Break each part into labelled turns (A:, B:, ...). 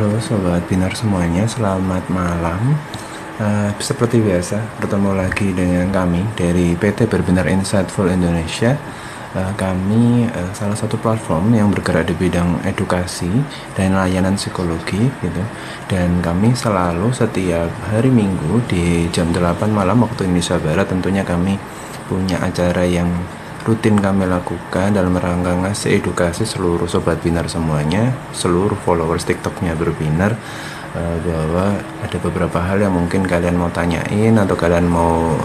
A: Halo Sobat Binar semuanya, selamat malam. Seperti biasa, bertemu lagi dengan kami dari PT Berbinar Insightful Indonesia. Kami salah satu platform yang bergerak di bidang edukasi dan layanan psikologi gitu. Dan kami selalu setiap hari Minggu di jam 8 malam waktu Indonesia Barat tentunya kami punya acara yang rutin kami lakukan dalam rangka ngasih edukasi seluruh Sobat Binar semuanya, seluruh followers TikToknya Berbinar, bahwa ada beberapa hal yang mungkin kalian mau tanyain atau kalian mau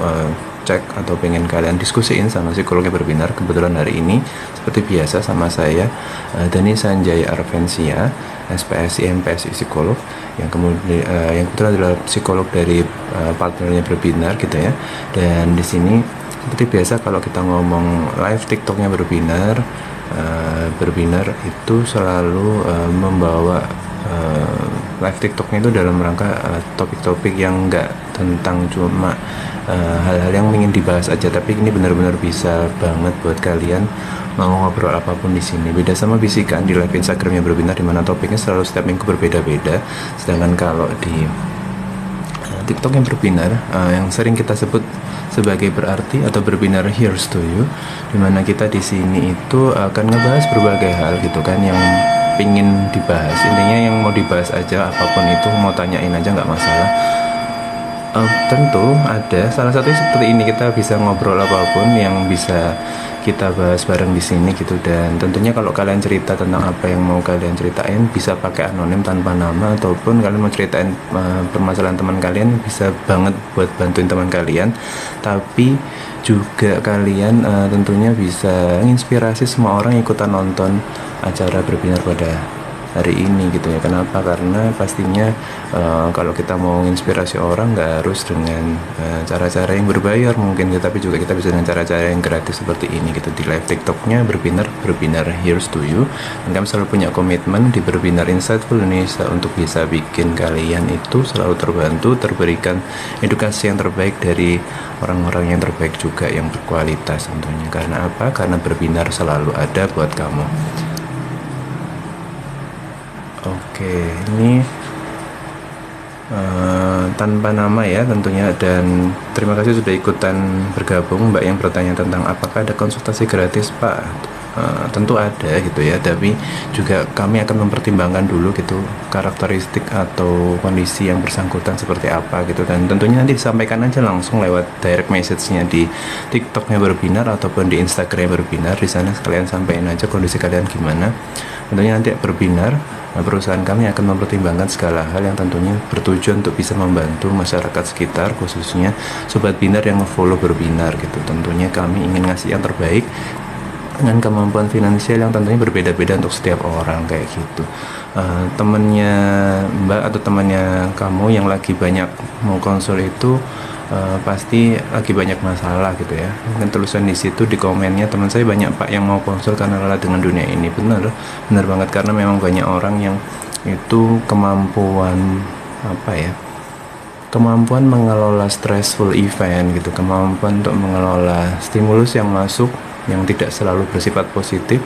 A: cek atau pengen kalian diskusiin sama psikologi Berbinar. Kebetulan hari ini seperti biasa sama saya, Dani Sanjaya Arvensia, SPSI MPSI psikolog, yang kemudian yang kebetulan adalah psikolog dari partnernya Berbinar gitu ya. Dan di sini seperti biasa kalau kita ngomong live TikToknya Berbinar, Berbinar itu selalu membawa live TikToknya itu dalam rangka topik-topik yang enggak tentang cuma hal-hal yang ingin dibahas aja, tapi ini benar-benar bisa banget buat kalian mau ngobrol apapun di sini. Beda sama bisikan di live Instagramnya Berbinar, dimana topiknya selalu setiap minggu berbeda-beda. Sedangkan kalau di TikTok yang Berbinar, yang sering kita sebut sebagai berarti atau Berbinar Here's to You, dimana kita di sini itu akan ngebahas berbagai hal gitu kan yang pingin dibahas. Intinya yang mau dibahas aja, apapun itu, mau tanyain aja nggak masalah. Tentu ada salah satunya seperti ini, kita bisa ngobrol apapun yang bisa kita bahas bareng di sini gitu. Dan tentunya kalau kalian cerita tentang apa yang mau kalian ceritain bisa pakai anonim tanpa nama, ataupun kalian mau ceritain permasalahan teman kalian, bisa banget buat bantuin teman kalian. Tapi juga kalian tentunya bisa inspirasi semua orang ikutan nonton acara Berbinar pada hari ini gitu ya. Kenapa? Karena pastinya kalau kita mau inspirasi orang nggak harus dengan cara-cara yang berbayar mungkin ya, tapi juga kita bisa dengan cara-cara yang gratis seperti ini gitu. Di live TikToknya Berbinar Here's to You, dan kami selalu punya komitmen di Berbinar Insightful Indonesia untuk bisa bikin kalian itu selalu terbantu, terberikan edukasi yang terbaik dari orang-orang yang terbaik juga, yang berkualitas tentunya. Karena apa? Karena Berbinar selalu ada buat kamu. Oke, ini tanpa nama ya tentunya, dan terima kasih sudah ikutan bergabung. Mbak yang bertanya tentang apakah ada konsultasi gratis, Pak. Tentu ada gitu ya, tapi juga kami akan mempertimbangkan dulu gitu karakteristik atau kondisi yang bersangkutan seperti apa gitu, dan tentunya nanti disampaikan aja langsung lewat direct message-nya di TikToknya Berbinar ataupun di Instagram Berbinar. Di sana kalian sampaikan aja kondisi kalian gimana. Tentunya nanti Berbinar, perusahaan kami akan mempertimbangkan segala hal yang tentunya bertujuan untuk bisa membantu masyarakat sekitar, khususnya Sobat Binar yang nge-follow Berbinar gitu. Tentunya kami ingin ngasih yang terbaik dengan kemampuan finansial yang tentunya berbeda-beda untuk setiap orang kayak gitu. Temennya Mbak atau temannya kamu yang lagi banyak mau konsul itu pasti lagi banyak masalah gitu ya. Mungkin tulisan di situ di komennya, teman saya banyak Pak yang mau konsul karena lelah dengan dunia ini. Benar banget, karena memang banyak orang yang itu kemampuan kemampuan mengelola stressful event gitu, kemampuan untuk mengelola stimulus yang masuk yang tidak selalu bersifat positif,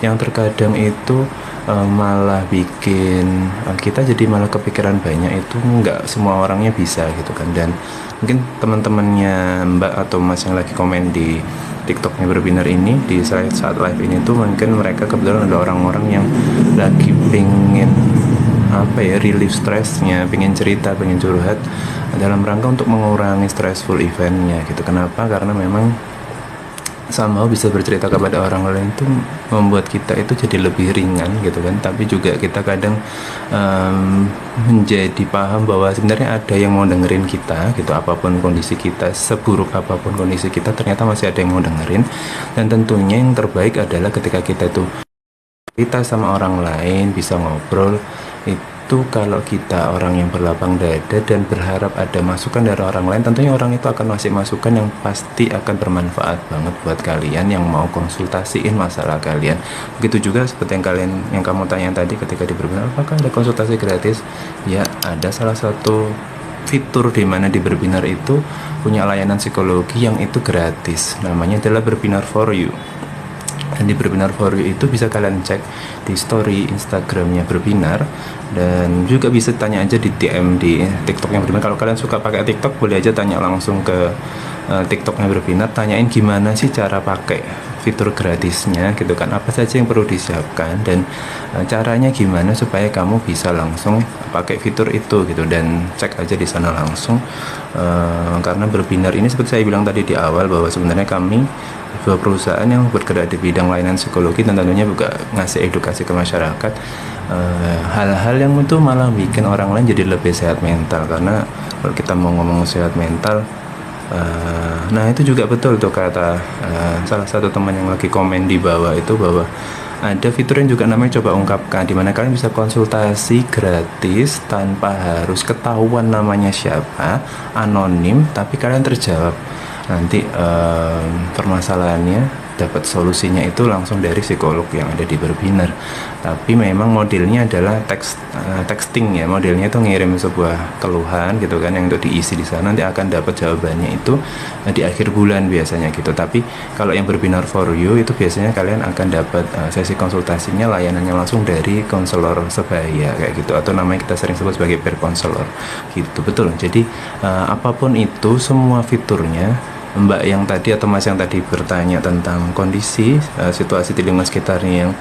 A: yang terkadang itu malah bikin kita jadi malah kepikiran banyak. Itu nggak semua orangnya bisa gitu kan. Dan mungkin teman-temannya Mbak atau Mas yang lagi komen di TikToknya Berbinar ini di saat live ini tuh, mungkin mereka kebetulan ada orang-orang yang lagi pengen relief stresnya, pengen cerita, pengen curhat dalam rangka untuk mengurangi stressful eventnya gitu. Kenapa? Karena memang sama bisa bercerita kepada orang lain itu membuat kita itu jadi lebih ringan gitu kan. Tapi juga kita kadang menjadi paham bahwa sebenarnya ada yang mau dengerin kita gitu, apapun kondisi kita, seburuk apapun kondisi kita, ternyata masih ada yang mau dengerin. Dan tentunya yang terbaik adalah ketika kita itu cerita sama orang lain, bisa ngobrol, itu kalau kita orang yang berlapang dada dan berharap ada masukan dari orang lain, tentunya orang itu akan ngasih masukan yang pasti akan bermanfaat banget buat kalian yang mau konsultasiin masalah kalian. Begitu juga seperti yang kamu tanya tadi ketika di Berbinar, apakah ada konsultasi gratis? Ya, ada salah satu fitur di mana di Berbinar itu punya layanan psikologi yang itu gratis. Namanya adalah Berbinar for You. Dan di Berbinar for You itu bisa kalian cek di story Instagramnya Berbinar, dan juga bisa tanya aja di DM di TikToknya Berbinar. Kalau kalian suka pakai TikTok, boleh aja tanya langsung ke TikToknya Berbinar, tanyain gimana sih cara pakai fitur gratisnya gitu kan, apa saja yang perlu disiapkan, dan caranya gimana supaya kamu bisa langsung pakai fitur itu gitu. Dan cek aja di sana langsung, karena Berbinar ini seperti saya bilang tadi di awal bahwa sebenarnya kami sebuah perusahaan yang bergerak di bidang layanan psikologi, dan tentunya juga ngasih edukasi ke masyarakat, hal-hal yang itu malah bikin orang lain jadi lebih sehat mental. Karena kalau kita mau ngomong sehat mental, nah itu juga betul tuh kata salah satu teman yang lagi komen di bawah itu, bahwa ada fitur yang juga namanya coba ungkapkan, dimana kalian bisa konsultasi gratis tanpa harus ketahuan namanya siapa, anonim, tapi kalian terjawab. Nanti permasalahannya dapat solusinya itu langsung dari psikolog yang ada di Berbinar. Tapi memang modelnya adalah texting ya, modelnya itu ngirim sebuah keluhan gitu kan, yang untuk diisi di sana, nanti akan dapat jawabannya itu di akhir bulan biasanya gitu. Tapi kalau yang Berbinar for You itu biasanya kalian akan dapat sesi konsultasinya, layanannya langsung dari konselor sebaya kayak gitu, atau namanya kita sering sebut sebagai peer counselor gitu. Betul. Jadi apapun itu, semua fiturnya, Mbak yang tadi atau Mas yang tadi bertanya tentang kondisi situasi di lingkungan sekitarnya yang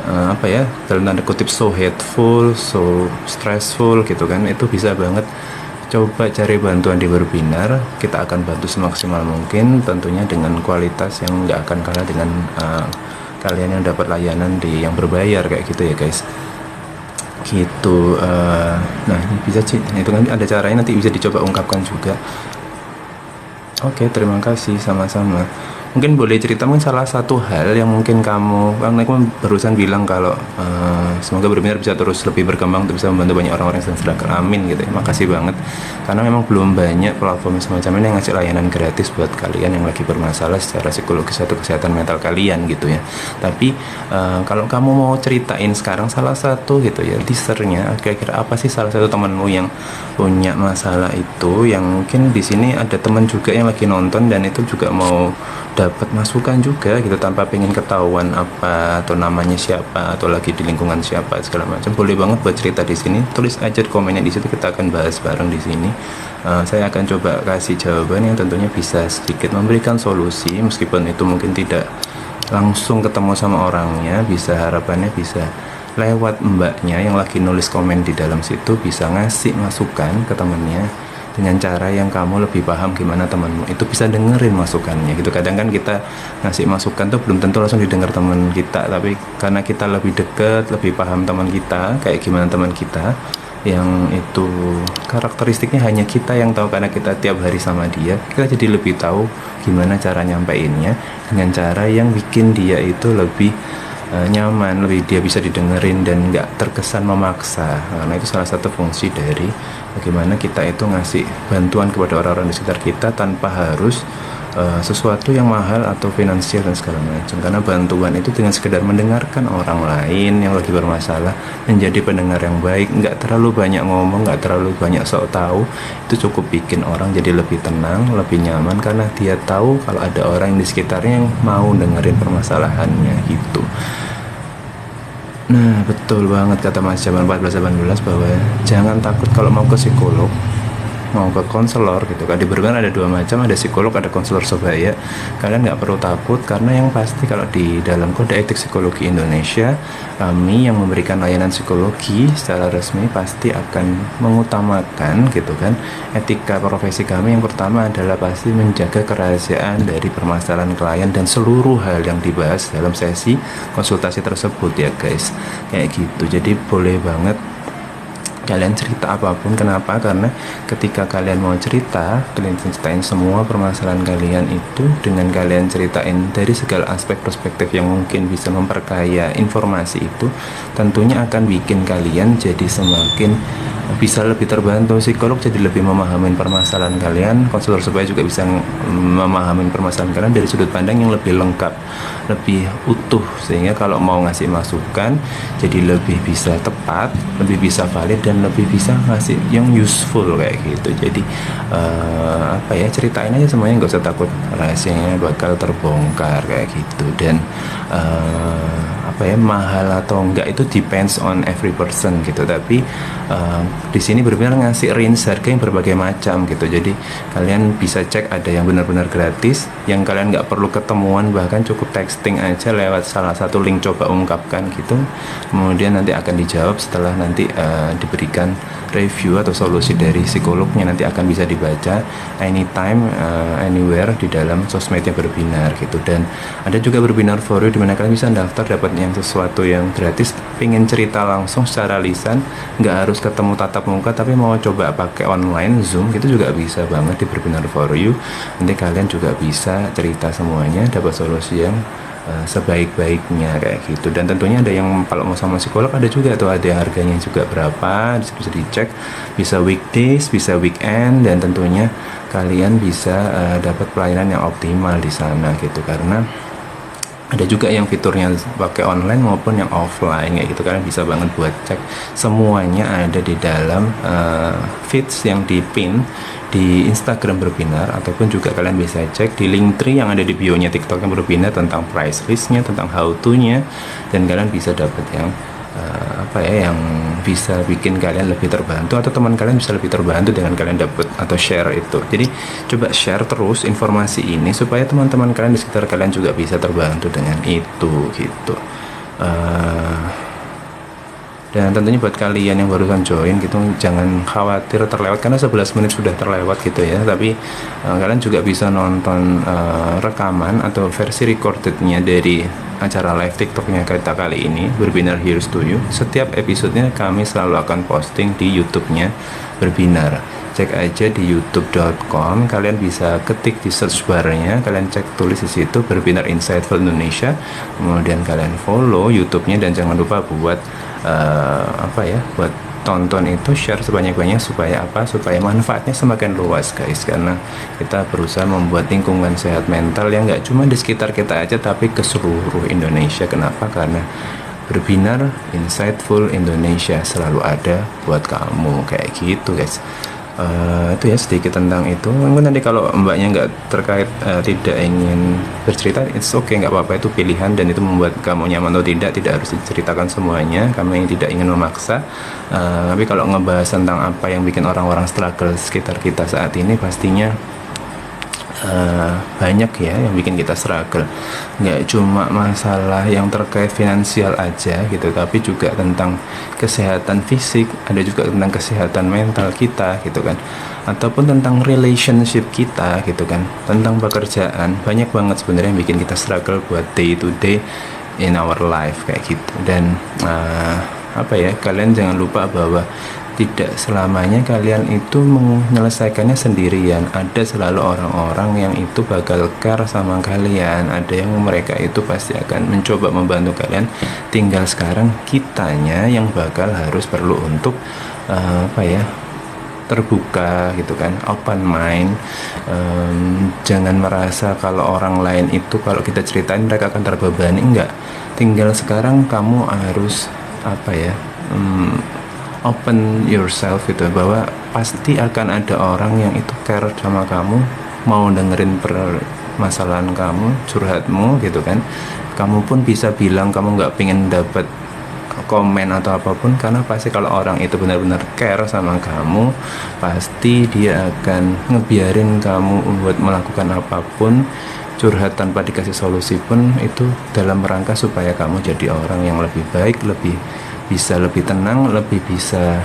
A: apa ya, dalam tanda kutip so hateful, so stressful gitu kan, itu bisa banget coba cari bantuan di Berbinar. Kita akan bantu semaksimal mungkin, tentunya dengan kualitas yang nggak akan kalah dengan kalian yang dapat layanan di yang berbayar kayak gitu ya guys, gitu. Nah bisa sih, itu kan ada caranya, nanti bisa dicoba ungkapkan juga. Oke, terima kasih, sama-sama. Mungkin boleh cerita mungkin salah satu hal yang mungkin kamu barusan bilang kalau semoga Berbinar bisa terus lebih berkembang untuk bisa membantu banyak orang-orang yang sedang amin gitu ya. Makasih banget, karena memang belum banyak platform semacam ini yang ngasih layanan gratis buat kalian yang lagi bermasalah secara psikologis atau kesehatan mental kalian gitu ya. Tapi kalau kamu mau ceritain sekarang salah satu gitu ya, teasernya kira-kira apa sih salah satu temanmu yang punya masalah itu, yang mungkin di sini ada teman juga yang lagi nonton dan itu juga mau dapat masukan juga gitu, tanpa pengen ketahuan apa atau namanya siapa atau lagi di lingkungan siapa segala macam. Boleh banget buat cerita di sini, tulis aja di komennya di situ, kita akan bahas bareng di sini. Saya akan coba kasih jawaban yang tentunya bisa sedikit memberikan solusi, meskipun itu mungkin tidak langsung ketemu sama orangnya. Bisa harapannya bisa lewat mbaknya yang lagi nulis komen di dalam situ, bisa ngasih masukan ke temennya dengan cara yang kamu lebih paham gimana temanmu itu bisa dengerin masukannya gitu. Kadang kan kita ngasih masukan tuh belum tentu langsung didengar teman kita, tapi karena kita lebih deket, lebih paham teman kita kayak gimana teman kita, yang itu karakteristiknya hanya kita yang tahu karena kita tiap hari sama dia, kita jadi lebih tahu gimana cara nyampeinnya dengan cara yang bikin dia itu lebih nyaman, lebih dia bisa didengerin dan nggak terkesan memaksa. Karena itu salah satu fungsi dari bagaimana kita itu ngasih bantuan kepada orang-orang di sekitar kita tanpa harus sesuatu yang mahal atau finansial dan segala macam. Karena bantuan itu dengan sekedar mendengarkan orang lain yang lagi bermasalah, menjadi pendengar yang baik, nggak terlalu banyak ngomong, nggak terlalu banyak sok tahu, itu cukup bikin orang jadi lebih tenang, lebih nyaman, karena dia tahu kalau ada orang di sekitarnya yang mau dengerin permasalahannya gitu. Nah betul banget kata Mas Jaman 1418 bahwa jangan takut kalau mau ke psikolog, mau ke konselor gitu kan. Di Berbinar ada dua macam, ada psikolog, ada konselor sebaya. Kalian nggak perlu takut, karena yang pasti kalau di dalam kode etik psikologi Indonesia, kami yang memberikan layanan psikologi secara resmi pasti akan mengutamakan gitu kan etika profesi kami. Yang pertama adalah pasti menjaga kerahasiaan dari permasalahan klien dan seluruh hal yang dibahas dalam sesi konsultasi tersebut ya guys, kayak gitu. Jadi boleh banget kalian cerita apapun. Kenapa? Karena ketika kalian mau cerita, kalian ceritain semua permasalahan kalian itu dengan kalian ceritain dari segala aspek perspektif yang mungkin bisa memperkaya informasi itu, tentunya akan bikin kalian jadi semakin bisa lebih terbantu. Psikolog jadi lebih memahami permasalahan kalian, konselor supaya juga bisa memahami permasalahan kalian dari sudut pandang yang lebih lengkap, lebih utuh, sehingga kalau mau ngasih masukan jadi lebih bisa tepat, lebih bisa valid, dan dan lebih bisa ngasih yang useful kayak gitu. Jadi ceritain aja semuanya, nggak usah takut rahasianya bakal terbongkar kayak gitu. Dan mahal atau enggak itu depends on every person gitu. Tapi di sini benar-benar ngasih range harga yang berbagai macam gitu. Jadi kalian bisa cek, ada yang benar-benar gratis, yang kalian nggak perlu ketemuan, bahkan cukup texting aja lewat salah satu link coba ungkapkan gitu. Kemudian nanti akan dijawab setelah nanti diberikan review atau solusi dari psikolognya, nanti akan bisa dibaca anytime, anywhere di dalam sosmednya Berbinar gitu. Dan ada juga Berbinar for You, dimana kalian bisa daftar dapat yang sesuatu yang gratis, pengen cerita langsung secara lisan, nggak harus ketemu tatap muka, tapi mau coba pakai online Zoom gitu juga bisa banget di Berbinar for You. Nanti kalian juga bisa cerita semuanya, dapat solusi yang sebaik-baiknya kayak gitu. Dan tentunya ada yang kalau mau sama psikolog ada juga tuh, ada harganya juga berapa, bisa dicek, bisa weekdays, bisa weekend, dan tentunya kalian bisa dapat pelayanan yang optimal di sana gitu. Karena ada juga yang fiturnya pakai online maupun yang offline kayak gitu. Kalian bisa banget buat cek semuanya, ada di dalam feeds yang di pin di Instagram Berbinar, ataupun juga kalian bisa cek di Linktree yang ada di bio-nya TikTok yang Berbinar tentang price list-nya, tentang how to-nya, dan kalian bisa dapat yang yang bisa bikin kalian lebih terbantu, atau teman kalian bisa lebih terbantu dengan kalian dapat atau share itu. Jadi coba share terus informasi ini supaya teman-teman kalian di sekitar kalian juga bisa terbantu dengan itu gitu. Dan tentunya buat kalian yang barusan join gitu, jangan khawatir terlewat, karena 11 menit sudah terlewat gitu ya. Tapi kalian juga bisa nonton rekaman atau versi recordednya dari acara live TikToknya kita kali ini, Berbinar Here's to You. Setiap episodenya kami selalu akan posting di YouTube-nya Berbinar. Cek aja di youtube.com, kalian bisa ketik di search bar-nya, kalian cek tulis di situ Berbinar Insightful Indonesia, kemudian kalian follow YouTube-nya, dan jangan lupa buat buat tonton itu, share sebanyak-banyaknya supaya manfaatnya semakin luas guys. Karena kita berusaha membuat lingkungan sehat mental yang nggak cuma di sekitar kita aja, tapi ke seluruh Indonesia. Kenapa? Karena Berbinar Insightful Indonesia selalu ada buat kamu kayak gitu guys. Itu ya sedikit tentang itu. Mungkin nanti kalau mbaknya nggak terkait, tidak ingin bercerita, it's okay, nggak apa-apa, itu pilihan, dan itu membuat kamu nyaman atau tidak harus diceritakan semuanya. Kami tidak ingin memaksa. Tapi kalau ngebahas tentang apa yang bikin orang-orang struggle sekitar kita saat ini, pastinya banyak ya yang bikin kita struggle. Nggak cuma masalah yang terkait finansial aja gitu, tapi juga tentang kesehatan fisik, ada juga tentang kesehatan mental kita gitu kan, ataupun tentang relationship kita gitu kan, tentang pekerjaan. Banyak banget sebenarnya yang bikin kita struggle buat day to day in our life kayak gitu. Dan kalian jangan lupa bahwa tidak selamanya kalian itu menyelesaikannya sendirian. Ada selalu orang-orang yang itu bakal care sama kalian. Ada yang mereka itu pasti akan mencoba membantu kalian. Tinggal sekarang kitanya yang bakal harus perlu untuk terbuka gitu kan, open mind. Jangan merasa kalau orang lain itu kalau kita ceritain mereka akan terbebani. Enggak. Tinggal sekarang kamu harus open yourself gitu, bahwa pasti akan ada orang yang itu care sama kamu, mau dengerin permasalahan kamu, curhatmu gitu kan. Kamu pun bisa bilang kamu nggak pengen dapat komen atau apapun, karena pasti kalau orang itu benar-benar care sama kamu, pasti dia akan ngebiarin kamu buat melakukan apapun. Curhat tanpa dikasih solusi pun itu dalam rangka supaya kamu jadi orang yang lebih baik, lebih bisa lebih tenang, lebih bisa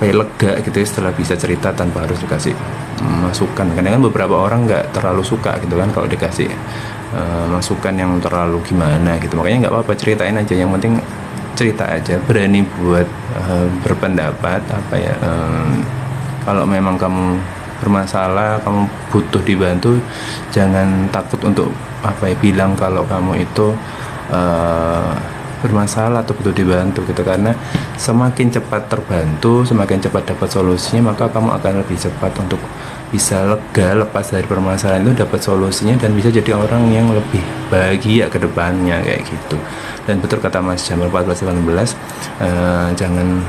A: lega gitu ya, setelah bisa cerita tanpa harus dikasih masukan. Karena kan beberapa orang nggak terlalu suka gitu kan kalau dikasih masukan yang terlalu gimana gitu. Makanya nggak apa-apa, ceritain aja, yang penting cerita aja, berani buat berpendapat kalau memang kamu bermasalah, kamu butuh dibantu, jangan takut untuk bilang kalau kamu itu bermasalah atau butuh dibantu gitu. Karena semakin cepat terbantu, semakin cepat dapat solusinya, maka kamu akan lebih cepat untuk bisa lega, lepas dari permasalahan itu, dapat solusinya, dan bisa jadi orang yang lebih bahagia ke depannya kayak gitu. Dan betul kata Mas Jamal 1418, jangan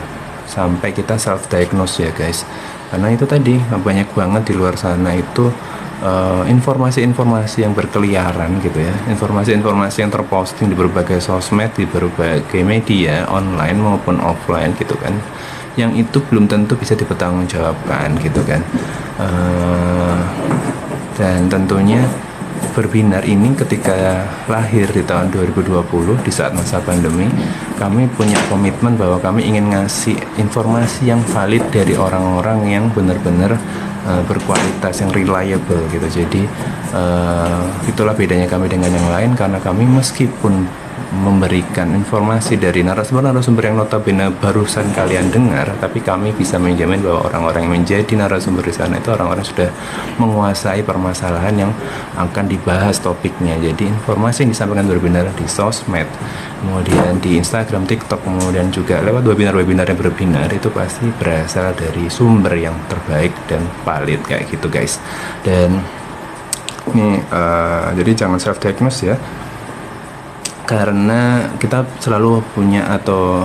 A: sampai kita self diagnose ya guys, karena itu tadi banyak banget di luar sana itu informasi-informasi yang berkeliaran gitu ya, informasi-informasi yang terposting di berbagai sosmed, di berbagai media online maupun offline gitu kan, yang itu belum tentu bisa dipertanggungjawabkan gitu kan. Dan tentunya Berbinar ini ketika lahir di tahun 2020 di saat masa pandemi, kami punya komitmen bahwa kami ingin ngasih informasi yang valid dari orang-orang yang benar-benar berkualitas, yang reliable gitu. Jadi itulah bedanya kami dengan yang lain, karena kami meskipun memberikan informasi dari narasumber-narasumber yang notabene barusan kalian dengar, tapi kami bisa menjamin bahwa orang-orang yang menjadi narasumber di sana itu orang-orang sudah menguasai permasalahan yang akan dibahas topiknya. Jadi informasi yang disampaikan Berbinar di sosmed, kemudian di Instagram, TikTok, kemudian juga lewat webinar-webinar yang berbinar, itu pasti berasal dari sumber yang terbaik dan valid kayak gitu guys. Dan ini jadi jangan self diagnose ya, karena kita selalu punya atau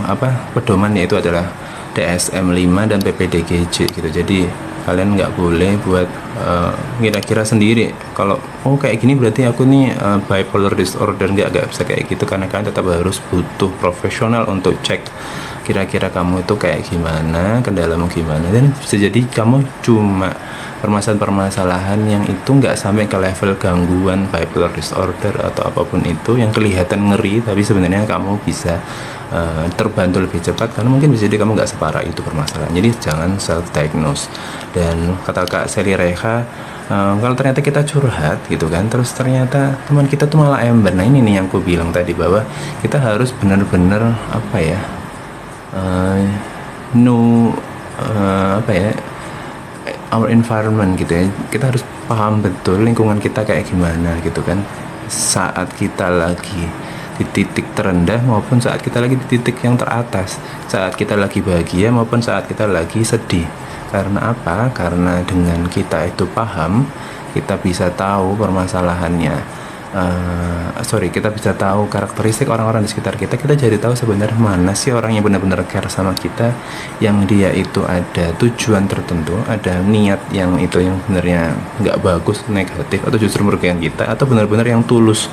A: pedoman, yaitu adalah DSM-5 dan PPDGJ gitu. Jadi kalian nggak boleh buat kira-kira sendiri kalau kayak gini berarti aku nih bipolar disorder, nggak bisa kayak gitu, karena kalian tetap harus butuh profesional untuk cek kira-kira kamu itu kayak gimana, kendalamu gimana. Dan bisa jadi kamu cuma permasalahan-permasalahan yang itu nggak sampai ke level gangguan bipolar disorder atau apapun itu yang kelihatan ngeri, tapi sebenarnya kamu bisa terbantu lebih cepat, karena mungkin bisa jadi kamu nggak separah itu permasalahan. Jadi jangan self diagnose. Dan kata Kak Sally Reha, kalau ternyata kita curhat gitu kan, terus ternyata teman kita tuh malah ember. Nah ini nih yang aku bilang tadi, bahwa kita harus benar-benar know our environment gitu ya. Kita harus paham betul lingkungan kita kayak gimana gitu kan, saat kita lagi di titik terendah maupun saat kita lagi di titik yang teratas, saat kita lagi bahagia maupun saat kita lagi sedih. Karena apa? Karena dengan kita itu paham, kita bisa tahu permasalahannya, kita bisa tahu karakteristik orang-orang di sekitar kita. Kita jadi tahu sebenarnya mana sih orang yang benar-benar care sama kita, yang dia itu ada tujuan tertentu, ada niat yang itu yang sebenarnya nggak bagus, negatif, atau justru merugikan kita, atau benar-benar yang tulus,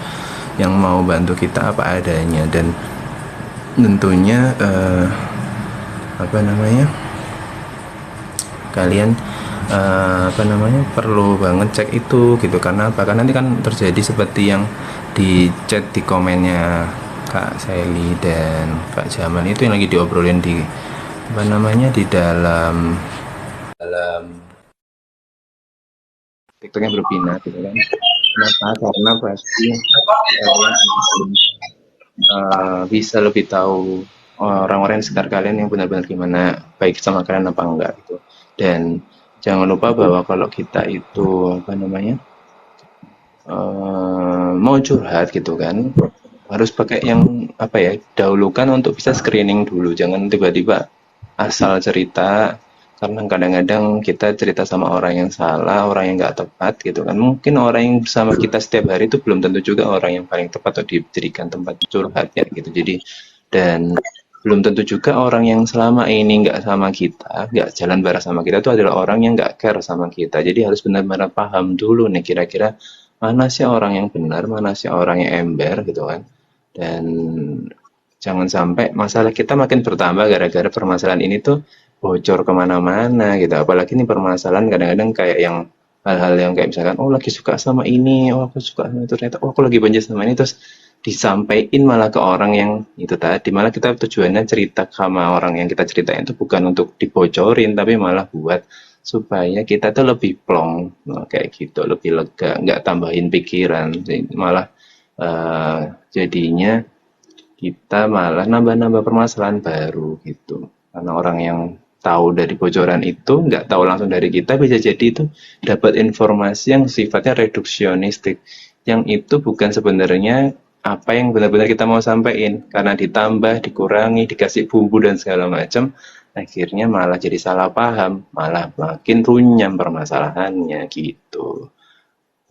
A: yang mau bantu kita apa adanya. Dan tentunya kalian perlu banget cek itu gitu. Karena apa? Karena nanti kan terjadi seperti yang di chat di komennya Kak Sally dan Kak Jamal itu, yang lagi diobrolin di di dalam TikToknya Berbinar gitu kan. Kenapa? Karena pasti bisa lebih tahu orang-orang di sekitar kalian yang benar-benar gimana, baik sama kalian apa enggak gitu. Dan jangan lupa bahwa kalau kita itu mau curhat gitu kan, harus pakai yang dahulukan untuk bisa screening dulu. Jangan tiba-tiba asal cerita, karena kadang-kadang kita cerita sama orang yang salah, orang yang nggak tepat gitu kan. Mungkin orang yang bersama kita setiap hari itu belum tentu juga orang yang paling tepat atau dijadikan tempat curhat ya gitu. Jadi, dan belum tentu juga orang yang selama ini nggak sama kita, nggak jalan bareng sama kita itu adalah orang yang nggak care sama kita. Jadi harus benar-benar paham dulu nih, kira-kira mana sih orang yang benar, mana sih orang yang ember gitu kan. Dan jangan sampai masalah kita makin bertambah gara-gara permasalahan ini tuh bocor kemana-mana gitu. Apalagi ini permasalahan kadang-kadang kayak yang hal-hal yang kayak misalkan, lagi suka sama ini, aku suka sama itu, ternyata aku lagi benci sama ini, terus disampaikan malah ke orang yang itu tadi. Malah kita tujuannya cerita sama orang yang kita ceritain itu bukan untuk dibocorin, tapi malah buat supaya kita tuh lebih plong, kayak gitu, lebih lega, nggak tambahin pikiran, malah jadinya kita malah nambah-nambah permasalahan baru gitu. Karena orang yang tahu dari bocoran itu nggak tahu langsung dari kita, bisa jadi itu dapat informasi yang sifatnya reduksionistik, yang itu bukan sebenarnya apa yang benar-benar kita mau sampaikan, karena ditambah, dikurangi, dikasih bumbu dan segala macam, akhirnya malah jadi salah paham, malah makin runyam permasalahannya gitu.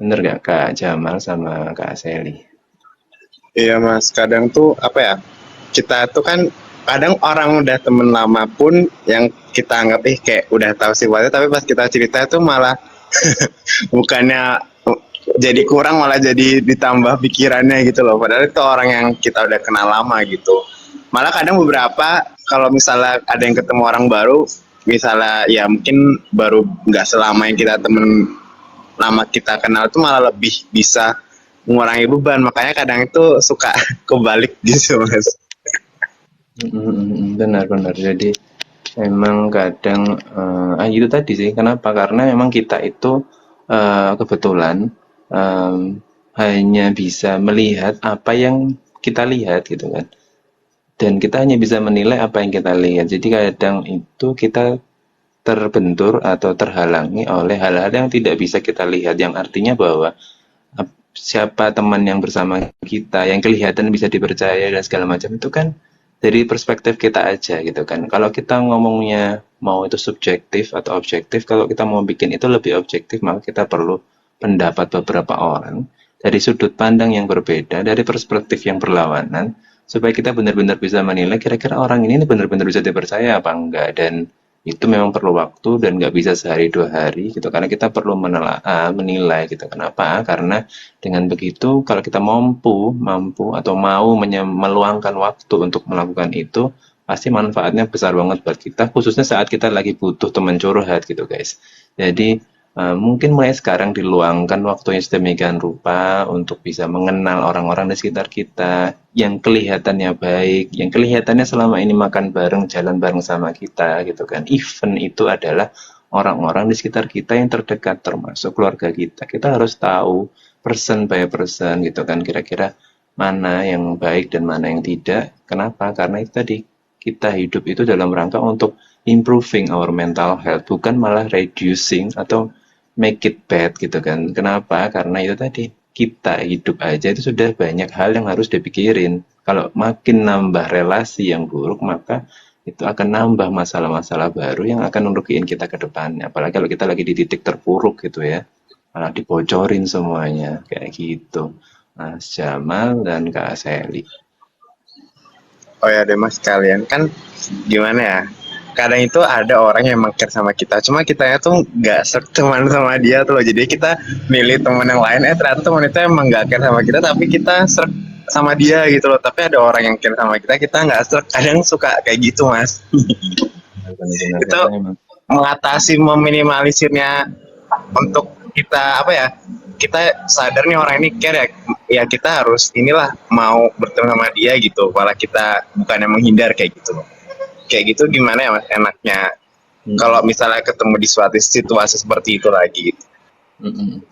A: Bener gak Kak Jamal sama Kak Sally?
B: Iya Mas, kadang tuh kita tuh kan kadang orang udah temen lama pun yang kita anggap kayak udah tahu sifatnya, tapi pas kita cerita itu malah bukannya jadi kurang, malah jadi ditambah pikirannya gitu loh, padahal itu orang yang kita udah kenal lama gitu. Malah kadang beberapa, kalau misalnya ada yang ketemu orang baru, misalnya ya mungkin baru nggak selama yang kita temen lama kita kenal, itu malah lebih bisa mengurangi beban. Makanya kadang itu suka kebalik gitu mas.
A: Benar-benar. Jadi memang kadang itu tadi sih. Kenapa? Karena memang kita itu kebetulan em, hanya bisa melihat apa yang kita lihat gitu kan. Dan kita hanya bisa menilai apa yang kita lihat. Jadi kadang itu kita terbentur atau terhalangi oleh hal-hal yang tidak bisa kita lihat. Yang artinya bahwa siapa teman yang bersama kita yang kelihatan bisa dipercaya dan segala macam itu kan dari perspektif kita aja gitu kan. Kalau kita ngomongnya mau itu subjektif atau objektif, kalau kita mau bikin itu lebih objektif, maka kita perlu pendapat beberapa orang dari sudut pandang yang berbeda, dari perspektif yang berlawanan, supaya kita benar-benar bisa menilai kira-kira orang ini benar-benar bisa dipercaya apa enggak. Dan itu memang perlu waktu dan nggak bisa sehari dua hari gitu, karena kita perlu menilai gitu. Kenapa? Karena dengan begitu kalau kita mampu mampu atau mau meluangkan waktu untuk melakukan itu, pasti manfaatnya besar banget buat kita, khususnya saat kita lagi butuh teman curhat gitu guys. Jadi mungkin mulai sekarang diluangkan waktunya sedemikian rupa untuk bisa mengenal orang-orang di sekitar kita yang kelihatannya baik, yang kelihatannya selama ini makan bareng, jalan bareng sama kita gitu kan. Even itu adalah orang-orang di sekitar kita yang terdekat, termasuk keluarga kita. Kita harus tahu person by person gitu kan, kira-kira mana yang baik dan mana yang tidak. Kenapa? Karena itu tadi, kita hidup itu dalam rangka untuk improving our mental health, bukan malah reducing atau make it bad gitu kan. Kenapa? Karena itu tadi, kita hidup aja itu sudah banyak hal yang harus dipikirin. Kalau makin nambah relasi yang buruk, maka itu akan nambah masalah-masalah baru yang akan merugikan kita ke depannya. Apalagi kalau kita lagi di titik terpuruk gitu ya. Malah dibocorin semuanya kayak gitu. Mas Jamal dan Kak Seli.
B: Oh ya deh mas, kalian kan gimana ya, kadang itu ada orang yang emang care sama kita, cuma kitanya tuh nggak teman sama dia tuh loh. Jadi kita milih teman yang lain, ternyata teman itu emang nggak care sama kita, tapi kita serak sama dia gitu loh. Tapi ada orang yang care sama kita, kita nggak serak. Kadang suka kayak gitu mas.
A: Benar-benar
B: Itu
A: kadang emang.
B: mengatasi, meminimalisirnya, untuk kita apa ya, kita sadar nih orang ini care ya, ya kita harus inilah mau bertemu sama dia gitu, malah kita bukannya menghindar kayak gitu loh. Kayak gitu gimana ya mas enaknya kalau
A: Mm-mm.
B: misalnya ketemu di suatu situasi seperti itu lagi gitu.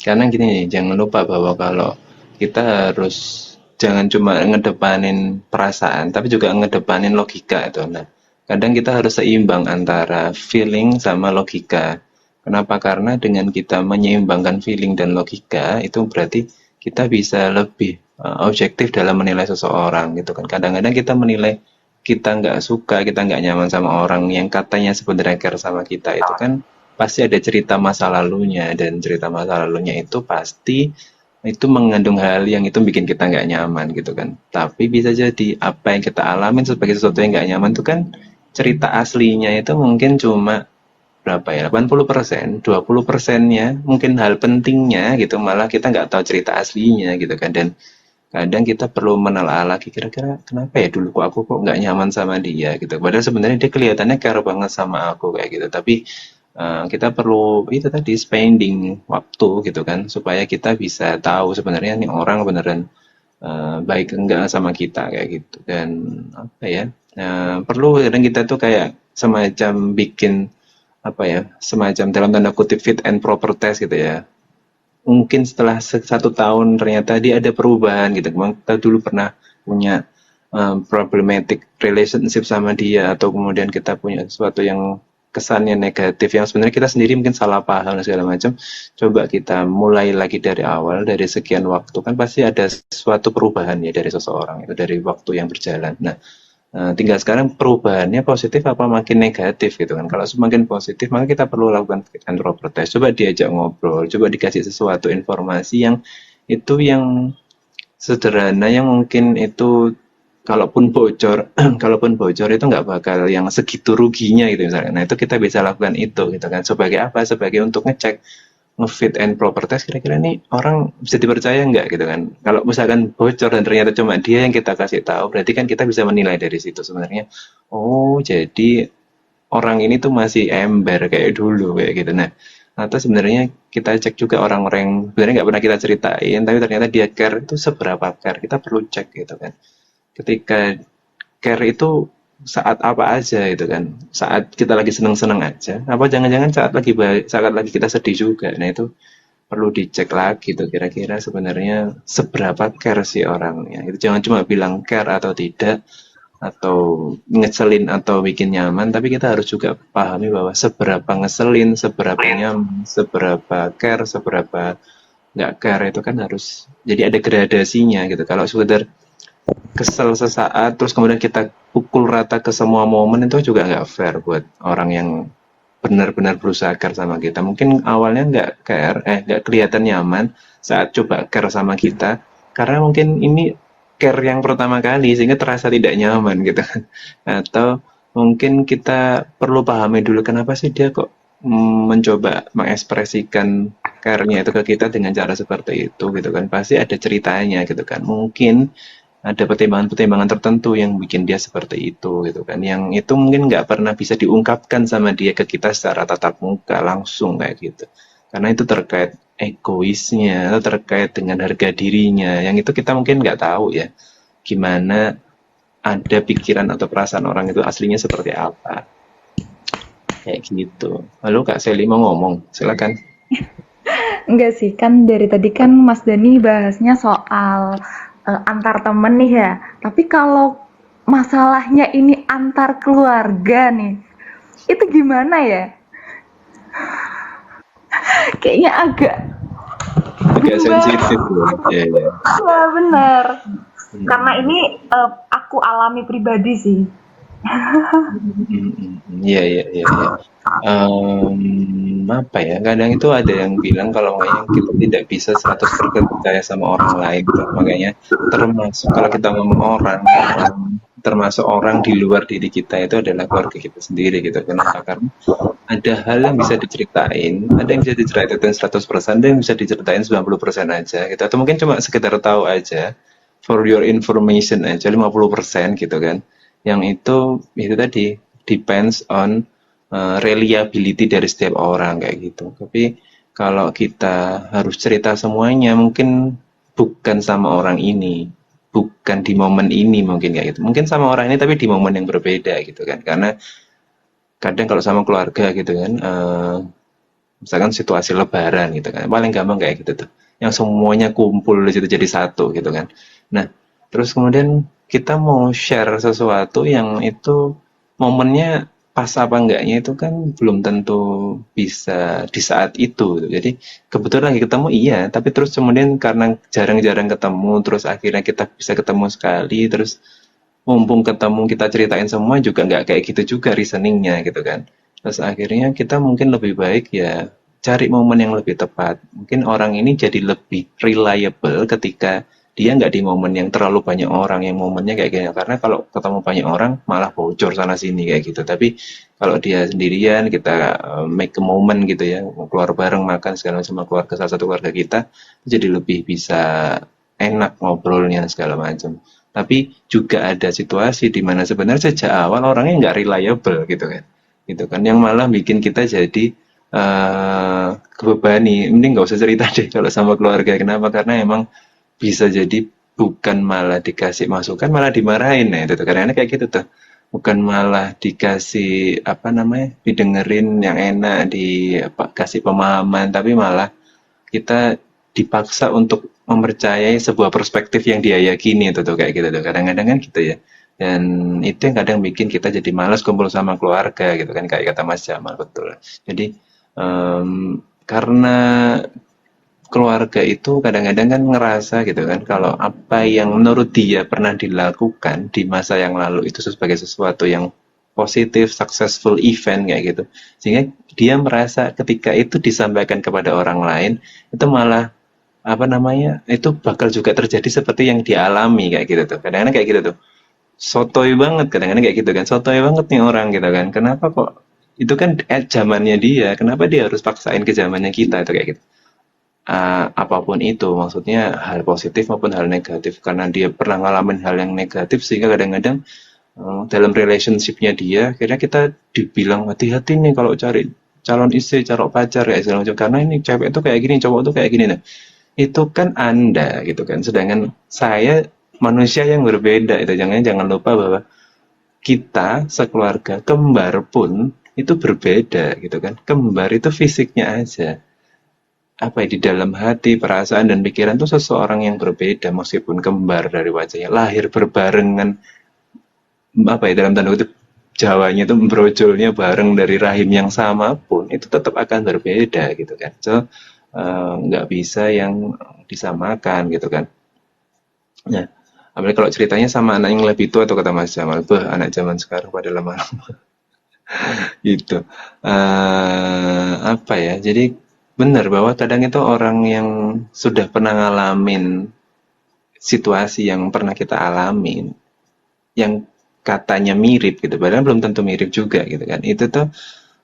A: Karena gini, jangan lupa bahwa kalau kita harus jangan cuma ngedepanin perasaan, tapi juga ngedepanin logika itu. Nah, kadang kita harus seimbang antara feeling sama logika. Kenapa? Karena dengan kita menyeimbangkan feeling dan logika, itu berarti kita bisa lebih objektif dalam menilai seseorang gitu kan. Kadang-kadang kita menilai, kita nggak suka, kita nggak nyaman sama orang yang katanya sebenarnya care sama kita, itu kan pasti ada cerita masa lalunya, dan cerita masa lalunya itu pasti itu mengandung hal yang itu bikin kita nggak nyaman gitu kan. Tapi bisa jadi apa yang kita alamin sebagai sesuatu yang nggak nyaman itu kan cerita aslinya itu mungkin cuma berapa ya, 80%, 20%-nya mungkin hal pentingnya gitu, malah kita nggak tahu cerita aslinya gitu kan. Dan kadang kita perlu menelaah lagi, kira-kira kenapa ya dulu kok aku nggak nyaman sama dia gitu, padahal sebenarnya dia kelihatannya care banget sama aku kayak gitu. Tapi kita perlu itu tadi, spending waktu gitu kan, supaya kita bisa tahu sebenarnya nih orang beneran baik enggak sama kita kayak gitu. Dan apa ya, perlu kadang kita tuh kayak semacam bikin apa ya, semacam dalam tanda kutip fit and proper test gitu ya. Mungkin setelah 1 tahun ternyata dia ada perubahan gitu. Kita dulu pernah punya problematic relationship sama dia, atau kemudian kita punya sesuatu yang kesannya negatif yang sebenarnya kita sendiri mungkin salah paham dan segala macam. Coba kita mulai lagi dari awal, dari sekian waktu, kan pasti ada suatu perubahan ya dari seseorang itu dari waktu yang berjalan. Nah, tinggal sekarang perubahannya positif apa makin negatif gitu kan. Kalau semakin positif, maka kita perlu lakukan fit and proper test. Coba diajak ngobrol, coba dikasih sesuatu informasi yang itu yang sederhana, yang mungkin itu kalaupun bocor kalaupun bocor itu nggak bakal yang segitu ruginya gitu misalnya. Nah itu kita bisa lakukan itu gitu kan, sebagai apa, sebagai untuk ngecek nge-fit and proper test kira-kira nih orang bisa dipercaya nggak gitu kan. Kalau misalkan bocor dan ternyata cuma dia yang kita kasih tahu, berarti kan kita bisa menilai dari situ sebenarnya, oh jadi orang ini tuh masih ember kayak dulu kayak gitu. Nah, atau sebenarnya kita cek juga orang-orang yang sebenarnya nggak pernah kita ceritain, tapi ternyata dia care itu seberapa care, kita perlu cek gitu kan. Ketika care itu saat apa aja gitu kan, saat kita lagi seneng-seneng aja, apa jangan-jangan saat lagi kita sedih juga. Nah itu perlu dicek lagi tuh kira-kira sebenarnya seberapa care sih orangnya. Itu jangan cuma bilang care atau tidak, atau ngeselin atau bikin nyaman, tapi kita harus juga pahami bahwa seberapa ngeselin, seberapa nyaman, seberapa care, seberapa nggak care itu kan harus jadi ada gradasinya gitu. Kalau sekedar kesel sesaat terus kemudian kita pukul rata ke semua momen, itu juga nggak fair buat orang yang benar-benar berusaha care sama kita. Mungkin awalnya nggak kelihatan nyaman saat coba care sama kita, karena mungkin ini care yang pertama kali sehingga terasa tidak nyaman gitu kan. Atau mungkin kita perlu pahami dulu kenapa sih dia kok mencoba mengekspresikan care-nya itu ke kita dengan cara seperti itu gitu kan. Pasti ada ceritanya gitu kan. Mungkin ada pertimbangan-pertimbangan tertentu yang bikin dia seperti itu gitu kan, yang itu mungkin nggak pernah bisa diungkapkan sama dia ke kita secara tatap muka langsung kayak gitu, karena itu terkait egoisnya atau terkait dengan harga dirinya, yang itu kita mungkin nggak tahu ya gimana ada pikiran atau perasaan orang itu aslinya seperti apa kayak gitu. Lalu Kak Seli mau ngomong, silakan.
C: Enggak sih, kan dari tadi kan Mas Dani bahasnya soal antar temen nih ya. Tapi kalau masalahnya ini antar keluarga nih, itu gimana ya? Kayaknya agak
A: Agak
C: bingung banget.
A: sensitif loh ya, ya.
C: Ya benar. Karena
A: Hmm.
C: ini aku alami pribadi sih.
A: Iya, iya, iya, iya. Apa ya, kadang itu ada yang bilang kalau kayaknya kita tidak bisa 100% percaya sama orang lain gitu. Makanya termasuk kalau kita ngomong orang, termasuk orang di luar diri kita itu adalah keluarga kita sendiri gitu. Kenapa? Karena ada hal yang bisa diceritain, ada yang bisa diceritain 100%, ada yang bisa diceritain 90% aja gitu. Atau mungkin cuma sekedar tahu aja, for your information aja 50% gitu kan. Yang itu tadi depends on reliability dari setiap orang kayak gitu. Tapi kalau kita harus cerita semuanya, mungkin bukan sama orang ini, bukan di momen ini mungkin kayak gitu. Mungkin sama orang ini tapi di momen yang berbeda gitu kan. Karena kadang kalau sama keluarga gitu kan, misalkan situasi lebaran gitu kan, paling gampang kayak gitu tuh. Yang semuanya kumpul di situ jadi satu gitu kan. Nah, terus kemudian kita mau share sesuatu yang itu momennya pas apa enggaknya itu kan belum tentu bisa di saat itu. Jadi kebetulan lagi ketemu iya, tapi terus kemudian karena jarang-jarang ketemu, terus akhirnya kita bisa ketemu sekali, terus mumpung ketemu kita ceritain semua juga nggak kayak gitu juga reasoningnya gitu kan. Terus akhirnya kita mungkin lebih baik ya cari momen yang lebih tepat. Mungkin orang ini jadi lebih reliable ketika dia nggak di momen yang terlalu banyak orang, yang momennya kayak gini. Karena kalau ketemu banyak orang malah bocor sana sini kayak gitu. Tapi kalau dia sendirian, kita make a moment gitu ya, keluar bareng makan segala macam sama keluarga, salah satu keluarga kita, jadi lebih bisa enak ngobrolnya segala macam. Tapi juga ada situasi di mana sebenarnya sejak awal orangnya nggak reliable gitu kan. Gitu kan, yang malah bikin kita jadi kebebani. Mending nggak usah cerita deh kalau sama keluarga. Kenapa? Karena emang bisa jadi bukan malah dikasih masukan, malah dimarahin. Nah, itu tuh. Karena kayak gitu tuh. Bukan malah dikasih apa namanya, didengerin yang enak, dikasih pemahaman, tapi malah kita dipaksa untuk mempercayai sebuah perspektif yang dia yakini itu tuh kayak gitu tuh. Kadang-kadang kan gitu ya. Dan itu yang kadang bikin kita jadi malas kumpul sama keluarga gitu kan, kayak kata Mas Jamal betul. Jadi karena keluarga itu kadang-kadang kan ngerasa gitu kan kalau apa yang menurut dia pernah dilakukan di masa yang lalu itu sebagai sesuatu yang positif, successful event kayak gitu. Sehingga dia merasa ketika itu disampaikan kepada orang lain itu malah apa namanya itu bakal juga terjadi seperti yang dialami kayak gitu tuh. Kadang-kadang kayak gitu tuh.
D: sotoy banget kadang-kadang kayak gitu kan, sotoy banget nih orang gitu kan, kenapa kok itu kan zamannya dia, kenapa dia harus paksain ke zamannya kita itu kayak gitu. Apapun itu, maksudnya hal positif maupun hal negatif, karena dia pernah ngalamin hal yang negatif sehingga kadang-kadang dalam relationship-nya dia akhirnya kita dibilang hati-hati nih kalau cari calon istri, calon pacar ya segala macam, karena ini cewek itu kayak gini, cowok itu kayak gini. Nah, itu kan Anda gitu kan, sedangkan saya manusia yang berbeda itu. Jangan lupa bahwa kita sekeluarga kembar pun itu berbeda gitu kan. Kembar itu fisiknya aja, apa ya, di dalam hati, perasaan dan pikiran tuh seseorang yang berbeda meskipun kembar dari wajahnya, lahir berbarengan, apa ya, dalam tanda kutip Jawanya itu brojolnya bareng dari rahim yang sama pun itu tetap akan berbeda gitu kan. So nggak bisa yang disamakan gitu kan. Nah, apalagi kalau ceritanya sama anak yang lebih tua, atau kata Mas Jamal, tuh anak zaman sekarang pada lama-lama gitu. Apa ya? Jadi benar bahwa kadang itu orang yang sudah pernah ngalamin situasi yang pernah kita alamin, yang katanya mirip gitu, padahal belum tentu mirip juga gitu kan. Itu tuh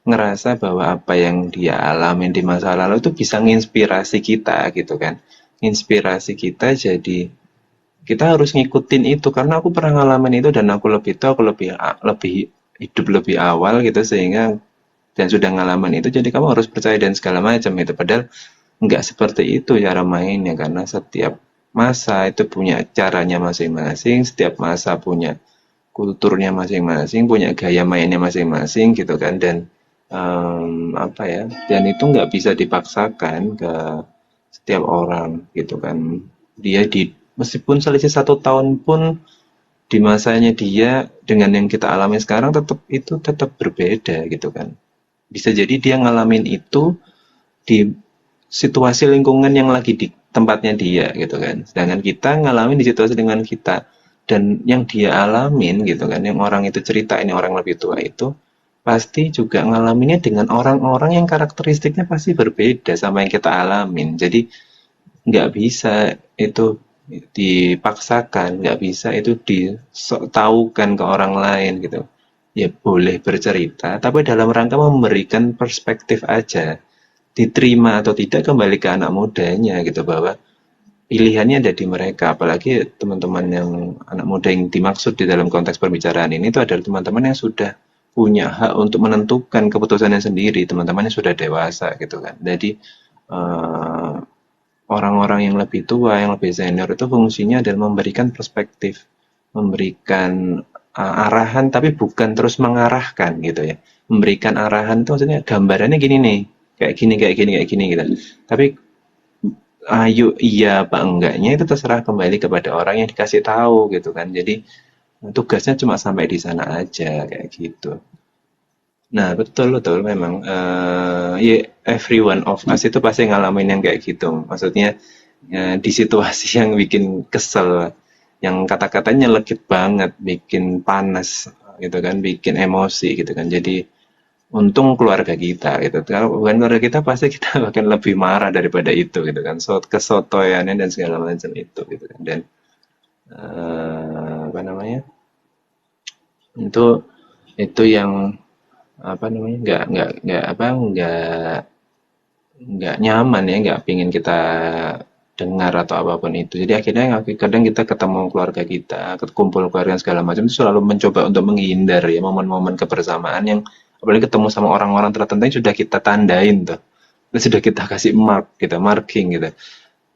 D: ngerasa bahwa apa yang dia alamin di masa lalu itu bisa nginspirasi kita gitu kan. Inspirasi kita, jadi kita harus ngikutin itu karena aku pernah ngalamin itu dan aku lebih tahu, aku lebih hidup lebih awal gitu, sehingga dan sudah ngalamin itu jadi kamu harus percaya dan segala macam itu. Padahal nggak seperti itu cara mainnya, karena setiap masa itu punya caranya masing-masing, setiap masa punya kulturnya masing-masing, punya gaya mainnya masing-masing gitu kan. Dan apa ya, dan itu nggak bisa dipaksakan ke setiap orang gitu kan. Dia meskipun selisih 1 tahun pun, di masanya dia dengan yang kita alami sekarang tetap berbeda gitu kan. Bisa jadi dia ngalamin itu di situasi lingkungan yang lagi di tempatnya dia gitu kan. Sedangkan kita ngalamin di situasi dengan kita, dan yang dia alamin gitu kan, yang orang itu cerita, ini orang lebih tua itu pasti juga ngalaminnya dengan orang-orang yang karakteristiknya pasti berbeda sama yang kita alamin. Jadi nggak bisa itu dipaksakan, nggak bisa itu ditaukan ke orang lain gitu. Ya boleh bercerita, tapi dalam rangka memberikan perspektif aja. Diterima atau tidak kembali ke anak mudanya gitu, bahwa pilihannya ada di mereka. Apalagi teman-teman yang anak muda yang dimaksud di dalam konteks perbicaraan ini itu adalah teman-teman yang sudah punya hak untuk menentukan keputusannya sendiri, teman-teman yang sudah dewasa gitu kan. Jadi eh, orang-orang yang lebih tua, yang lebih senior itu fungsinya adalah memberikan perspektif, memberikan arahan, tapi bukan terus mengarahkan gitu ya. Memberikan arahan itu maksudnya gambarannya gini nih, kayak gini, kayak gini, kayak gini gitu. Tapi ayo iya apa enggaknya itu terserah kembali kepada orang yang dikasih tahu gitu kan. Jadi tugasnya cuma sampai di sana aja kayak gitu. Nah, betul betul memang ya, every one of us itu pasti ngalamin yang kayak gitu. Maksudnya di situasi yang bikin kesel, yang kata-katanya legit banget, bikin panas gitu kan, bikin emosi gitu kan. Jadi untung keluarga kita gitu. Kalau bukan keluarga kita pasti kita akan lebih marah daripada itu gitu kan. So, kesotoyannya dan segala macam itu gitu kan. Dan apa namanya? Itu yang apa namanya, nggak nyaman ya, nggak pingin kita dengar atau apapun itu. Jadi akhirnya kadang kita ketemu keluarga kita, kumpul keluarga segala macam itu selalu mencoba untuk menghindar ya momen-momen kebersamaan yang apalagi ketemu sama orang-orang tertentu yang sudah kita tandain tuh, sudah kita kasih mark, kita marking gitu.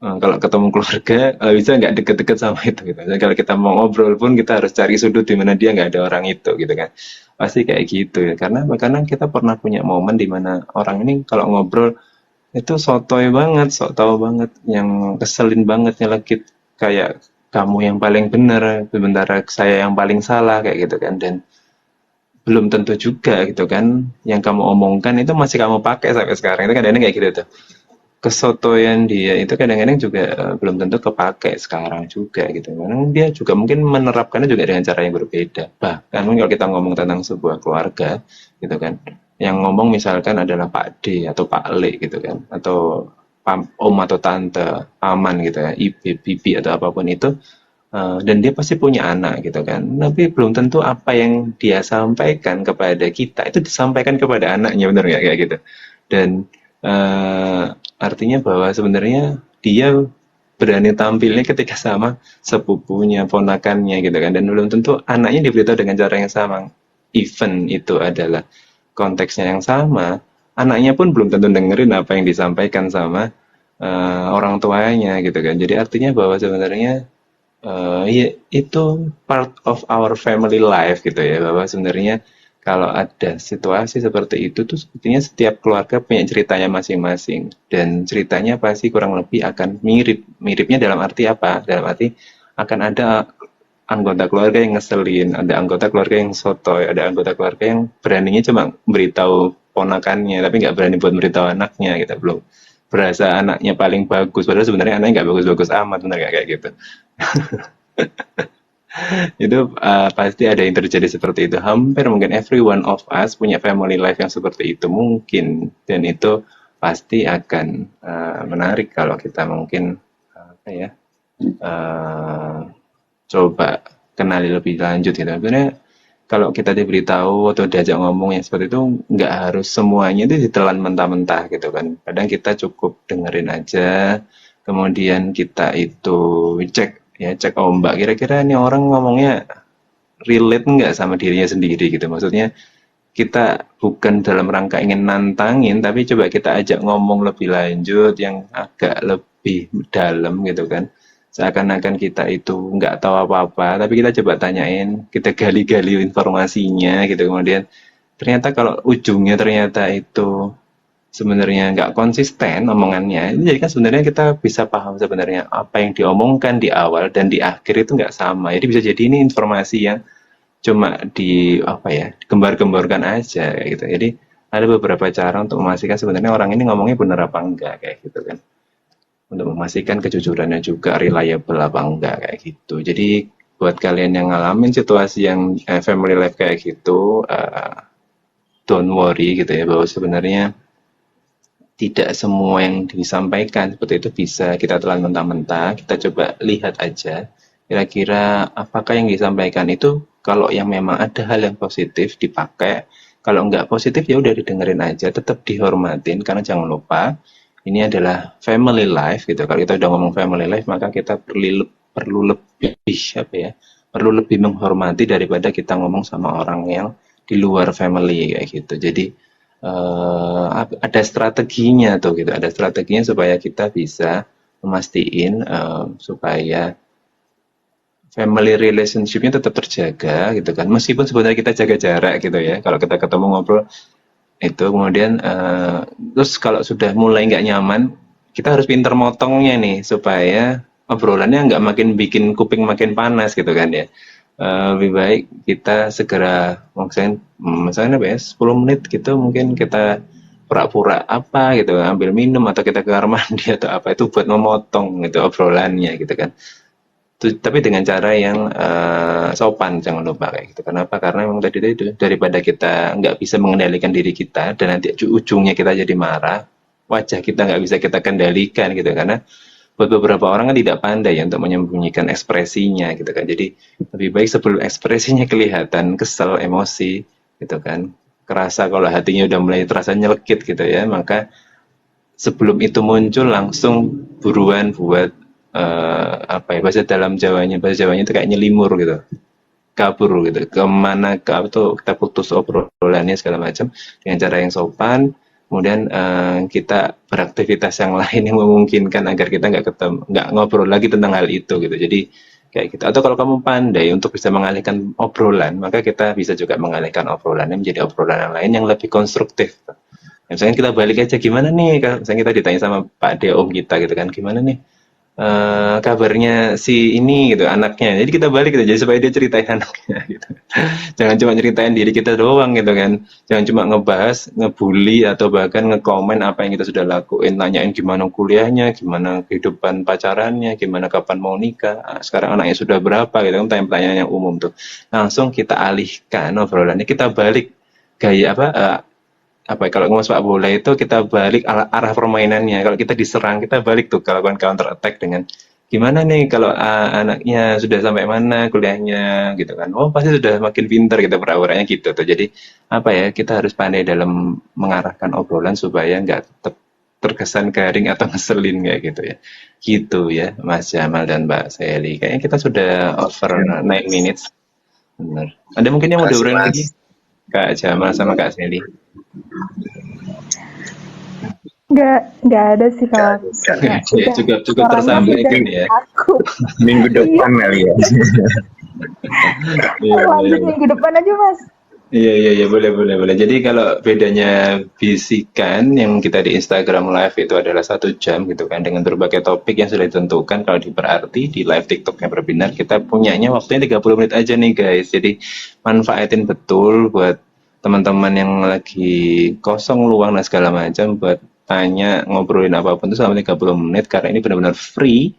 D: Kalau ketemu keluarga bisa nggak deket-deket sama itu gitu. Dan kalau kita mau ngobrol pun kita harus cari sudut di mana dia nggak ada orang itu gitu kan. Pasti kayak gitu ya. Karena kita pernah punya momen di mana orang ini kalau ngobrol itu sotoy banget, sok tahu banget, yang keselin banget, nyelekit kayak kamu yang paling benar, sementara saya yang paling salah kayak gitu kan. Dan belum tentu juga gitu kan yang kamu omongkan itu masih kamu pakai sampai sekarang. Itu kadang-kadang kayak gitu tuh, kesotoyan dia itu kadang-kadang juga belum tentu kepake sekarang juga gitu. Karena dia juga mungkin menerapkannya juga dengan cara yang berbeda. Bahkan kalau kita ngomong tentang sebuah keluarga gitu kan, yang ngomong misalkan adalah Pak D atau Pak Le gitu kan, atau Om atau Tante, Paman gitu ya, Ibu, Bibi atau apapun itu, dan dia pasti punya anak gitu kan. Tapi belum tentu apa yang dia sampaikan kepada kita itu disampaikan kepada anaknya, benar nggak kayak gitu. Dan eh, artinya bahwa sebenarnya dia berani tampilnya ketika sama sepupunya, ponakannya gitu kan. Dan belum tentu anaknya diberitahu dengan cara yang sama. Even itu adalah konteksnya yang sama, anaknya pun belum tentu dengerin apa yang disampaikan sama orang tuanya gitu kan. Jadi artinya bahwa sebenarnya ya, itu part of our family life gitu ya, bahwa sebenarnya kalau ada situasi seperti itu tuh sepertinya setiap keluarga punya ceritanya masing-masing dan ceritanya pasti kurang lebih akan mirip. Miripnya dalam arti apa? Dalam arti akan ada anggota keluarga yang ngeselin, ada anggota keluarga yang sotoy, ada anggota keluarga yang beraninya cuma beritahu ponakannya tapi nggak berani buat beritahu anaknya gitu, belum berasa anaknya paling bagus padahal sebenarnya anaknya nggak bagus-bagus amat, benar nggak kayak gitu. Itu pasti ada yang terjadi seperti itu. Hampir mungkin every one of us punya family life yang seperti itu mungkin, dan itu pasti akan menarik kalau kita mungkin apa ya, eh, coba kenali lebih lanjut gitu. Sebenarnya kalau kita diberitahu atau diajak ngomong yang seperti itu, nggak harus semuanya itu ditelan mentah-mentah gitu kan. Kadang kita cukup dengerin aja, kemudian kita itu cek ya, cek ombak. Kira-kira ini orang ngomongnya relate nggak sama dirinya sendiri gitu. Maksudnya kita bukan dalam rangka ingin nantangin, tapi coba kita ajak ngomong lebih lanjut yang agak lebih dalam gitu kan. Seakan-akan kita itu nggak tahu apa-apa, tapi kita coba tanyain, kita gali-gali informasinya gitu. Kemudian ternyata kalau ujungnya ternyata itu sebenarnya nggak konsisten omongannya, itu jadi kan sebenarnya kita bisa paham sebenarnya apa yang diomongkan di awal dan di akhir itu nggak sama. Jadi bisa jadi ini informasi yang cuma di apa ya, gembar-gemborkan aja kayak gitu. Jadi ada beberapa cara untuk memastikan sebenarnya orang ini ngomongnya benar apa enggak kayak gitu kan. Untuk memastikan kejujurannya juga reliable apa enggak kayak gitu. Jadi buat kalian yang ngalamin situasi yang family life kayak gitu, don't worry gitu ya, bahwa sebenarnya tidak semua yang disampaikan seperti itu bisa kita telan mentah-mentah. Kita coba lihat aja kira-kira apakah yang disampaikan itu, kalau yang memang ada hal yang positif dipakai, kalau nggak positif ya udah didengerin aja, tetap dihormatin karena jangan lupa ini adalah family life gitu. Kalau kita udah ngomong family life maka kita perlu lebih apa ya? Perlu lebih menghormati daripada kita ngomong sama orang yang di luar family kayak gitu. Jadi ada strateginya tuh gitu, ada strateginya supaya kita bisa memastiin supaya family relationship-nya tetap terjaga gitu kan, meskipun sebenarnya kita jaga jarak gitu ya kalau kita ketemu ngobrol itu. Kemudian terus kalau sudah mulai nggak nyaman, kita harus pinter motongnya nih supaya obrolannya nggak makin bikin kuping makin panas gitu kan ya. Lebih baik kita segera misalnya apa ya, 10 menit gitu mungkin kita pura-pura apa gitu, ambil minum atau kita ke kamar mandi atau apa itu buat memotong gitu obrolannya gitu kan. Tapi dengan cara yang sopan, jangan lupa kayak gitu. Kenapa? Karena memang tadi itu daripada kita nggak bisa mengendalikan diri kita dan nanti ujungnya kita jadi marah, wajah kita nggak bisa kita kendalikan gitu. Karena buat beberapa orang kan tidak pandai ya untuk menyembunyikan ekspresinya gitu kan. Jadi lebih baik sebelum ekspresinya kelihatan kesel, emosi gitu kan, kerasa kalau hatinya udah mulai terasa nyelekit gitu ya, maka sebelum itu muncul langsung buruan buat apa ya, bahasa Jawanya itu kayak nyelimur gitu, kabur gitu kemana tuh, kita putus obrolannya segala macam dengan cara yang sopan. Kemudian kita beraktivitas yang lain yang memungkinkan agar kita nggak ngobrol lagi tentang hal itu gitu. Jadi kayak gitu. Atau kalau kamu pandai untuk bisa mengalihkan obrolan, maka kita bisa juga mengalihkan obrolannya menjadi obrolan yang lain yang lebih konstruktif. Misalnya kita balik aja, gimana nih, misalnya kita ditanya sama Pak De Om kita gitu kan, gimana nih kabarnya si ini gitu anaknya, jadi kita balik gitu, jadi supaya dia ceritain anaknya gitu. Jangan cuma ceritain diri kita doang gitu kan, jangan cuma ngebahas, ngebully atau bahkan ngekomen apa yang kita sudah lakuin, tanyain gimana kuliahnya, gimana kehidupan pacarannya, gimana kapan mau nikah, sekarang anaknya sudah berapa gitu kan, pertanyaan yang umum tuh. Langsung kita alihkan obrolannya, kita balik gaya apa ya, kalau ngomong sepak bola itu kita balik arah permainannya. Kalau kita diserang, kita balik tuh, kalau counter attack dengan gimana nih kalau anaknya sudah sampai mana kuliahnya gitu kan. Oh, pasti sudah makin pintar gitu perawarannya gitu tuh. Jadi apa ya, kita harus pandai dalam mengarahkan obrolan supaya nggak tetap terkesan garing atau ngeselin kayak gitu ya. Gitu ya, Mas Jamal dan Mbak Seli. Kayaknya kita sudah over 9 minutes. Benar. Ada mungkin yang mau
B: Makasih
D: diobrolin
B: Mas.
D: lagi? Kak Jamal sama Kak Seli.
C: Nggak ada sih kalau aku. Kayaknya
D: Ya,
C: udah
D: cukup cukup
C: orangnya sudah
D: tersampaikan ya.
C: aku.
B: Minggu
C: Iya,
B: depan kali ya.
D: Iya, iya,
C: lanjut
D: iya.
C: minggu depan aja Mas.
D: Iya, iya, iya, boleh, boleh, boleh. Jadi kalau bedanya bisikan yang kita di Instagram Live itu adalah 1 jam gitu kan, dengan berbagai topik yang sudah ditentukan. Kalau di berarti di live TikToknya berbinar, kita punyanya waktunya 30 menit aja nih guys. Jadi manfaatin betul buat teman-teman yang lagi kosong luang dan segala macam buat tanya, ngobrolin apapun itu selama 30 menit karena ini benar-benar free.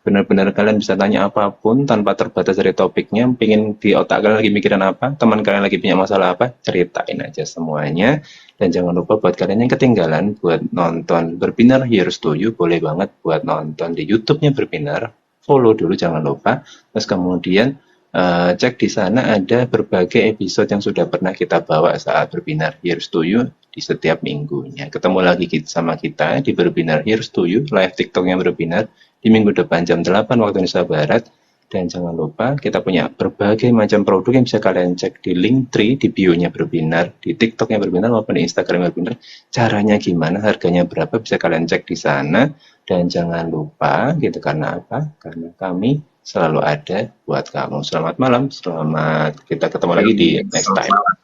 D: Benar-benar kalian bisa tanya apapun tanpa terbatas dari topiknya. Pingin di otak kalian lagi mikirin apa, teman kalian lagi punya masalah apa, ceritain aja semuanya. Dan jangan lupa buat kalian yang ketinggalan buat nonton Berbinar Here's to You, boleh banget buat nonton di YouTube-nya Berbinar. Follow dulu jangan lupa. Terus kemudian cek di sana ada berbagai episode yang sudah pernah kita bawa saat Berbinar Here's to You di setiap minggunya. Ketemu lagi sama kita di Berbinar Here's to You, live TikToknya Berbinar di minggu depan jam 8 waktu Indonesia Barat. Dan jangan lupa kita punya berbagai macam produk yang bisa kalian cek di link tree di bio-nya Berbinar, di TikToknya Berbinar maupun di Instagram Berbinar. Caranya gimana, harganya berapa bisa kalian cek di sana. Dan jangan lupa gitu, karena apa? Karena kami selalu ada buat kamu. Selamat malam, selamat kita ketemu lagi di next time.